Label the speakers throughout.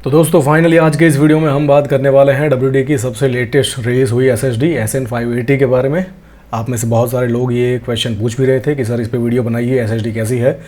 Speaker 1: तो दोस्तों फाइनली आज के इस वीडियो में हम बात करने वाले हैं WD की सबसे लेटेस्ट रिलीज हुई SSD SN580 के बारे में। आप में से बहुत सारे लोग ये क्वेश्चन पूछ भी रहे थे कि सर इस पे वीडियो बनाइए, SSD कैसी है।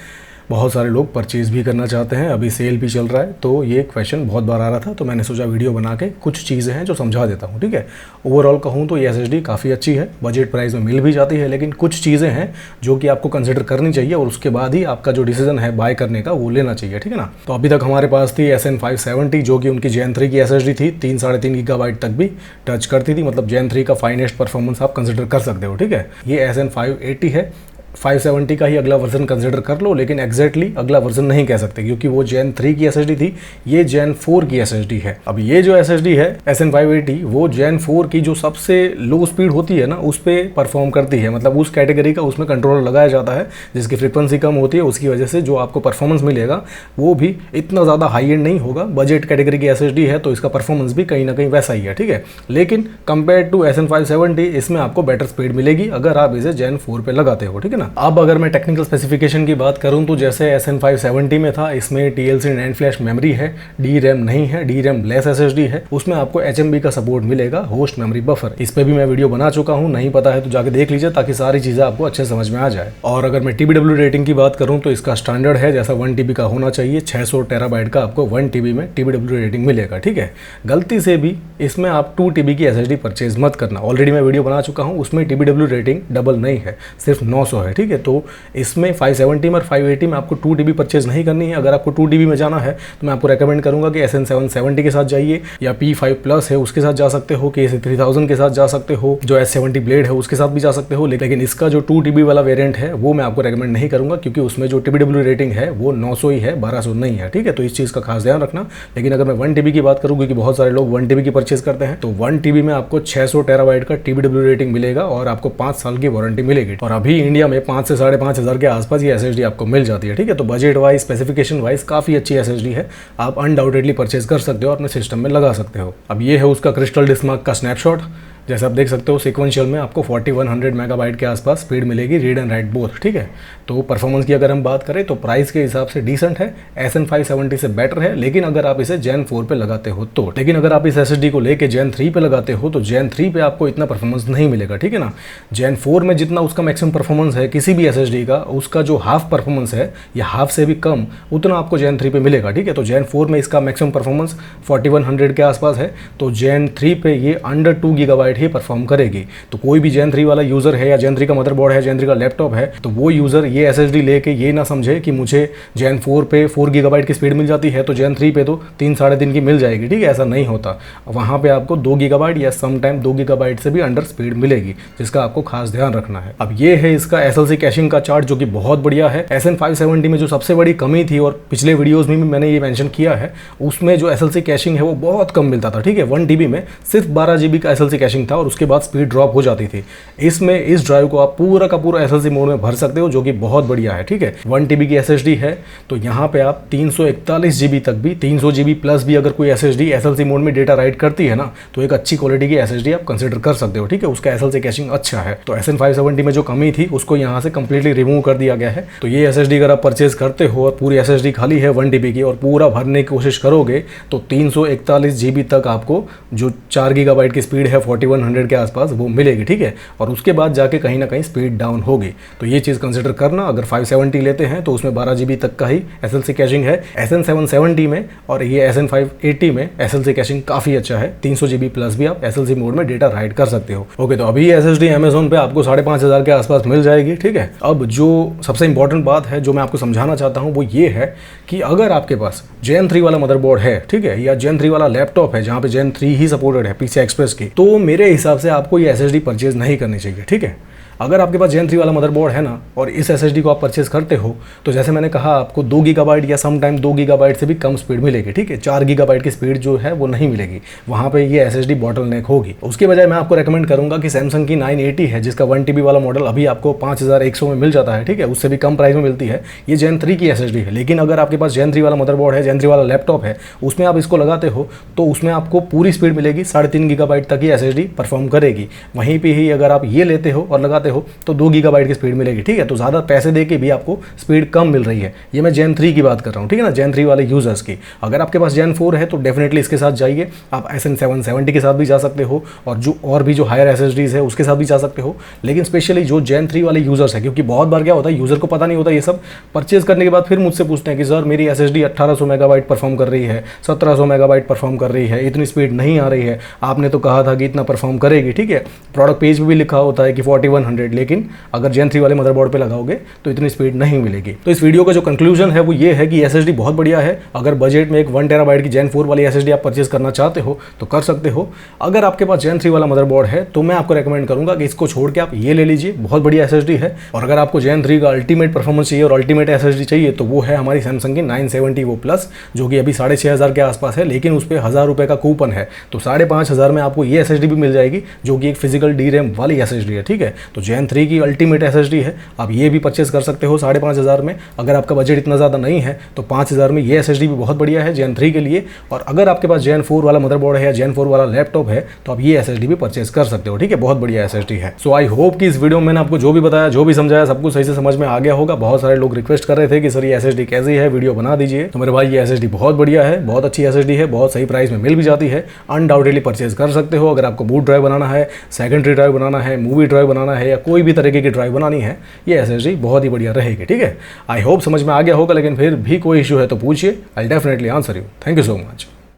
Speaker 1: बहुत सारे लोग परचेज़ भी करना चाहते हैं, अभी सेल भी चल रहा है, तो ये क्वेश्चन बहुत बार आ रहा था, तो मैंने सोचा वीडियो बना के कुछ चीज़ें हैं जो समझा देता हूँ। ठीक है, ओवरऑल कहूँ तो ये SSD काफ़ी अच्छी है, बजट प्राइस में मिल भी जाती है, लेकिन कुछ चीज़ें हैं जो कि आपको कंसिडर करनी चाहिए और उसके बाद ही आपका जो डिसीजन है बाय करने का वो लेना चाहिए। ठीक है ना। तो अभी तक हमारे पास थी SN570 जो कि उनकी Gen 3 की SSD थी, 3-3.5 GB तक भी टच करती थी, मतलब Gen 3 का फाइनेस्ट परफॉर्मेंस आप कंसिडर कर सकते हो। ठीक है, ये SN580 है, 570 का ही अगला वर्जन कंसिडर कर लो, लेकिन एग्जैक्टली अगला वर्जन नहीं कह सकते क्योंकि वो Gen 3 की SSD थी, ये Gen 4 की SSD है। अब ये जो SSD है SN580 वो Gen 4 की जो सबसे लो स्पीड होती है ना उस पर परफॉर्म करती है, मतलब उस कैटेगरी का उसमें कंट्रोलर लगाया जाता है जिसकी फ्रीक्वेंसी कम होती है, उसकी वजह से जो आपको परफॉर्मेंस मिलेगा वो भी इतना ज़्यादा हाई एंड नहीं होगा। बजट कैटेगरी की SSD है तो इसका परफॉर्मेंस भी कहीं ना कहीं वैसा ही है। ठीक है, लेकिन कंपेयर टू SN570 इसमें आपको बेटर स्पीड मिलेगी अगर आप इसे Gen 4 पे लगाते हो। ठीक है ना। अब अगर मैं टेक्निकल स्पेसिफिकेशन की बात करूं तो जैसे SN570 में था, इसमें TLC NAND फ्लैश मेमोरी है, DRAM नहीं है, DRAM लेस SSD है, उसमें आपको HMB का सपोर्ट मिलेगा, होस्ट मेमोरी बफर। इस पे भी मैं वीडियो बना चुका हूं, नहीं पता है तो जाके देख लीजिए ताकि सारी चीजें आपको अच्छे समझ में आ जाए। और अगर मैं TBW रेटिंग की बात करूं तो इसका स्टैंडर्ड है जैसा 1 TB का होना चाहिए, 600 TB का आपको 1 TB में TBW रेटिंग मिलेगा। ठीक है, गलती से भी इसमें आप 2 TB की SSD परचेज मत करना, ऑलरेडी मैं वीडियो बना चुका हूँ, उसमें TBW रेटिंग डबल नहीं है, सिर्फ 900 है। ठीक है, तो इसमें 570 में और 580 में आपको 2 TB परचेज नहीं करनी है। अगर आपको 2 TB में जाना है तो मैं आपको रेकमेंड करूंगा कि SN770 के साथ जाइए, या P5 प्लस है उसके साथ जा सकते हो, KC3000 के साथ जा सकते हो, जो S70 ब्लेड है उसके साथ भी जा सकते हो, लेकिन इसका जो 2 TB वाला वेरिएंट है वो मैं आपको रेकमेंड नहीं करूंगा क्योंकि उसमें जो TBW रेटिंग है वो 900 ही है, 1200 नहीं है। ठीक है, तो इस चीज़ का खास ध्यान रखना। लेकिन अगर मैं 1 TB की बात करूँ, क्योंकि बहुत सारे लोग 1 TB की परचेज करते हैं, तो 1 TB में आपको 600 TB का TBW रेटिंग मिलेगा और आपको 5 साल की वारंटी मिलेगी। और अभी इंडिया में 5 से 5,500 के आसपास ये SSD आपको मिल जाती है। ठीक है, तो बजट वाइज स्पेसिफिकेशन वाइज काफ़ी अच्छी SSD है, आप अनडाउटेडली परचेज कर सकते हो और अपने सिस्टम में लगा सकते हो। अब ये है उसका क्रिस्टल डिस्मार्क का स्नैपशॉट। जैसे आप देख सकते हो सिक्वेंशियल में आपको 4100 मेगाबाइट के आसपास स्पीड मिलेगी, रीड एंड राइट बोथ। ठीक है, तो परफॉर्मेंस की अगर हम बात करें तो प्राइस के हिसाब से डिसेंट है, SN570 से बेटर है, लेकिन अगर आप इसे Gen 4 पे लगाते हो तो। लेकिन अगर आप इस SSD को लेके Gen 3 पे लगाते हो तो Gen 3 पे आपको इतना परफॉर्मेंस नहीं मिलेगा। ठीक है ना, Gen 4 में जितना उसका मैक्सिमम परफॉर्मेंस है किसी भी SSD का, उसका जो हाफ परफॉर्मेंस है या हाफ से भी कम, उतना आपको Gen 3 पे मिलेगा। ठीक है, तो Gen 4 में इसका मैक्सिमम परफॉर्मेंस 4100 के आसपास है, तो Gen 3 पे ये अंडर 2 GB ही परफॉर्म करेगी। तो कोई भी Gen 3 वाला यूजर है या Gen 3 का मदरबोर्ड है, Gen 3 का लैपटॉप है, तो वो यूजर ये SSD लेके ये ना समझे कि मुझे Gen 4 पे 4 GB की स्पीड मिल जाती है तो Gen 3 पे तो 3-3.5 की मिल जाएगी। ठीक है, ऐसा नहीं होता, वहाँ पे आपको 2 GB या समटाइम 2 GB से भी अंडर स्पीड मिलेगी, जिसका आपको खास ध्यान रखना है। अब ये है इसका SLC कैशिंग का चार्ट जो कि बहुत बढ़िया है। SN570 में जो सबसे बड़ी कमी थी और पिछले वीडियोज में भी मैंने ये मेंशन किया है, उसमें जो SLC कैशिंग है वो बहुत कम मिलता था। ठीक है, 1 TB में सिर्फ 12 GB का SLC कैशिंग था और उसके बाद स्पीड ड्रॉप हो जाती थी। इसमें इस ड्राइव को आप पूरा का पूरा SLC मोड में भर सकते हो जो कि बहुत बढ़िया है। ठीक है, 1 TB की SSD है तो यहाँ पे आप 341 GB तक भी, 300 GB प्लस भी अगर कोई SSD SLC मोड में डेटा राइट करती है ना तो एक अच्छी क्वालिटी की SSD आप कंसिडर कर सकते हो। ठीक है, उसका SLC कैशिंग अच्छा है। तो SN570 में जो कमी थी उसको यहाँ से कंप्लीटली रिमूव कर दिया गया है। तो ये SSD अगर आप परचेज करते हो और पूरी SSD खाली है 1 TB की और पूरा भरने की कोशिश करोगे तो 341 GB तक आपको जो 4 GB की स्पीड है 4100 के आसपास वो मिलेगी। ठीक है, और उसके बाद जाके कहीं ना कहीं स्पीड डाउन होगी, तो ये चीज़ कंसिडर करना। अगर 570 लेते हैं तो उसमें 12 GB तक का ही SLC कैशिंग है SN770 में, और ये SN580 में SLC कैशिंग काफ़ी अच्छा है, 300 GB प्लस भी आप SLC मोड में डेटा राइट कर सकते हो। ओके, तो अभी SSD अमेजोन पे आपको 5,500 के आसपास मिल जाएगी। ठीक है, अब जो सबसे इंपॉर्टेंट बात है जो मैं आपको समझाना चाहता हूँ वो ये है कि अगर आपके पास Gen 3 वाला मदरबोर्ड है, ठीक है, या Gen 3 वाला लैपटॉप है जहाँ पे Gen 3 ही सपोर्टेड है PCI Express की, तो मेरे हिसाब से आपको ये SSD परचेज नहीं करनी चाहिए। ठीक है, अगर आपके पास Gen 3 वाला मदरबोर्ड है ना और इस SSD को आप परचेज करते हो तो जैसे मैंने कहा आपको 2 GB या समटाइम 2 GB से भी कम स्पीड मिलेगी। ठीक है, 4 GB की स्पीड जो है वो नहीं मिलेगी, वहाँ पे ये SSD बॉटलनेक होगी। उसके बजाय मैं आपको रेकमेंड करूंगा कि सैमसंग की 980 है जिसका 1 TB वाला मॉडल अभी आपको 5100 में मिल जाता है। ठीक है, उससे भी कम प्राइस में मिलती है, ये Gen 3 की SSD है। लेकिन अगर आपके पास Gen 3 वाला मदरबोर्ड है, Gen 3 वाला लैपटॉप है, उसमें आप इसको लगाते हो तो उसमें आपको पूरी स्पीड मिलेगी, 3.5 GB तक ही SSD परफॉर्म करेगी। वहीं पर ही अगर आप ये लेते हो और लगाते हो तो 2 गीगाबाइट की स्पीड मिलेगी, ठीक है। तो ज़्यादा पैसे दे के भी आपको स्पीड कम मिल रही है। ये मैं Gen 3 की बात कर रहा हूँ, ठीक है ना, Gen 3 वाले यूजर्स की। अगर आपके पास Gen 4 है तो डेफिनेटली इसके साथ जाइए। आप SN 770 के साथ भी जा सकते हो और भी जो हायर SSDs है उसके साथ भी जा सकते हो। लेकिन स्पेशली जो Gen 3 वाले यूजर्स है, क्योंकि बहुत बार क्या होता है, यूजर को पता नहीं होता ये सब, परचेज करने के बाद फिर मुझसे पूछते हैं कि सर मेरी SSD 1800 मेगाबाइट परफॉर्म कर रही है, 1700 मेगाबाइट परफॉर्म कर रही है, इतनी स्पीड नहीं आ रही है, आपने तो कहा था कि इतना परफॉर्म करेगी, ठीक है। प्रोडक्ट पेज पे भी लिखा होता है कि 4100, लेकिन अगर Gen 3 वाले मदरबोर्ड पे लगाओगे तो इतनी स्पीड नहीं मिलेगी। तो इस वीडियो का जो कंक्लूजन है वो ये है कि SSD बहुत बढ़िया है। अगर बजट में एक 1 टेराबाइट की Gen 4 वाली SSD आप परचेज करना चाहते हो तो कर सकते हो। अगर आपके पास Gen 3 वाला मदरबोर्ड है तो मैं आपको रेकमेंड करूंगा कि इसको छोड़ के आप ये ले लीजिए, बहुत बढ़िया SSD है। और अगर आपको Gen 3 का अल्टीमेट परफॉर्मेंस चाहिए और अल्टीमेट SSD चाहिए तो वो है हमारी सैमसंग की 970 वो प्लस, जो कि अभी 6500 के आसपास है, लेकिन उस पर 1000 रुपये का कूपन है, तो 5500 में आपको ये SSD भी मिल जाएगी, जो कि एक फिजिकल DRAM वाली SSD है, ठीक है। तो Gen 3 की अल्टीमेट SSD है, आप ये भी परचेस कर सकते हो 5500 में। अगर आपका बजट इतना ज़्यादा नहीं है तो 5000 में ये SSD भी बहुत बढ़िया है Gen 3 के लिए। और अगर आपके पास Gen 4 वाला मदरबोर्ड है या Gen 4 वाला लैपटॉप है तो आप ये SSD भी परचेस कर सकते हो, ठीक है। बहुत बढ़िया SSD है। सो आई होप कि इस वीडियो में मैंने आपको जो भी बताया, जो भी समझाया, सब कुछ सही से समझ में आ गया होगा। बहुत सारे लोग रिक्वेस्ट कर रहे थे कि सर ये SSD कैसी है, वीडियो बना दीजिए। तो मेरे भाई ये SSD बहुत बढ़िया है, बहुत अच्छी SSD है, बहुत सही प्राइस में मिल भी जाती है, अनडाउटेडली परचेज कर सकते हो। अगर आपको बूट ड्राइव बनाना है, सेकेंडरी ड्राइव बनाना है, मूवी ड्राइव बनाना है या कोई भी तरीके की ड्राइव बनानी है, ये SSD बहुत ही बढ़िया रहेगी, ठीक है। आई होप समझ में आ गया होगा, लेकिन फिर भी कोई इशू है तो पूछिए, I definitely answer you. Thank you so much.